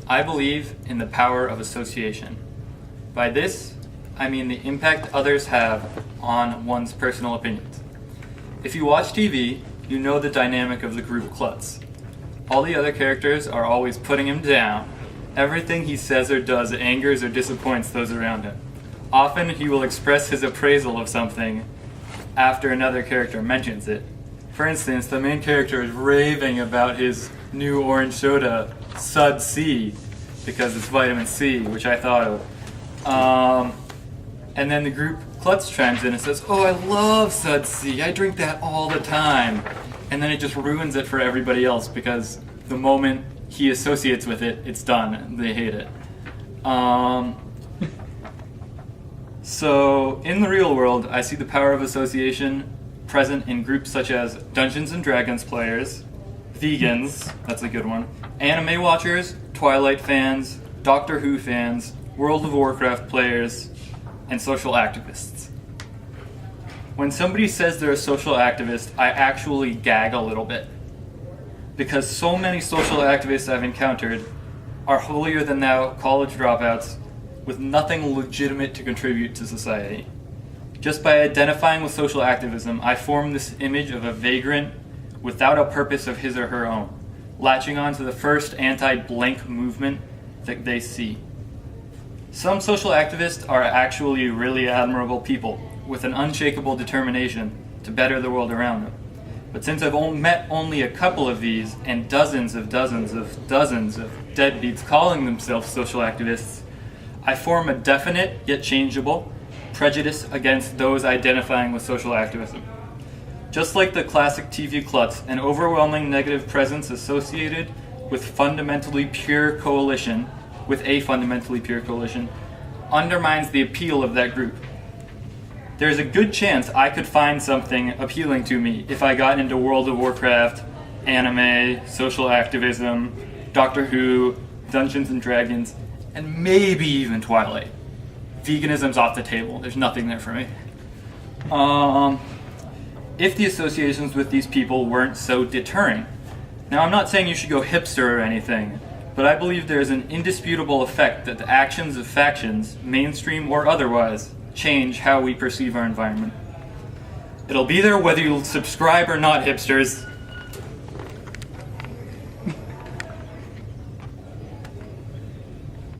I believe in the power of association. By this, I mean the impact others have on one's personal opinions. If you watch TV, you know the dynamic of the group klutz. All the other characters are always putting him down. Everything he says or does angers or disappoints those around him. Often he will express his appraisal of something after another character mentions it. For instance, the main character is raving about his new orange soda, Sud C, because it's vitamin C, which I thought of. And then the group klutz chimes in and says, "Oh, I love Sud C, I drink that all the time." And then it just ruins it for everybody else because the moment he associates with it, it's done. They hate it. So, in the real world, I see the power of association present in groups such as Dungeons & Dragons players, vegans, that's a good one, anime watchers, Twilight fans, Doctor Who fans, World of Warcraft players, and social activists. When somebody says they're a social activist, I actually gag a little bit. Because so many social activists I've encountered are holier-than-thou college dropouts with nothing legitimate to contribute to society. Just by identifying with social activism, I form this image of a vagrant without a purpose of his or her own, latching on to the first anti-blank movement that they see. Some social activists are actually really admirable people with an unshakable determination to better the world around them. But since I've met only a couple of these and dozens of deadbeats calling themselves social activists, I form a definite, yet changeable, prejudice against those identifying with social activism. Just like the classic TV klutz, an overwhelming negative presence associated with a fundamentally pure coalition undermines the appeal of that group. There's a good chance I could find something appealing to me if I got into World of Warcraft, anime, social activism, Doctor Who, Dungeons & Dragons, and maybe even Twilight. Veganism's off the table. There's nothing there for me. If the associations with these people weren't so deterring. Now, I'm not saying you should go hipster or anything, but I believe there is an indisputable effect that the actions of factions, mainstream or otherwise, change how we perceive our environment. It'll be there whether you subscribe or not, hipsters.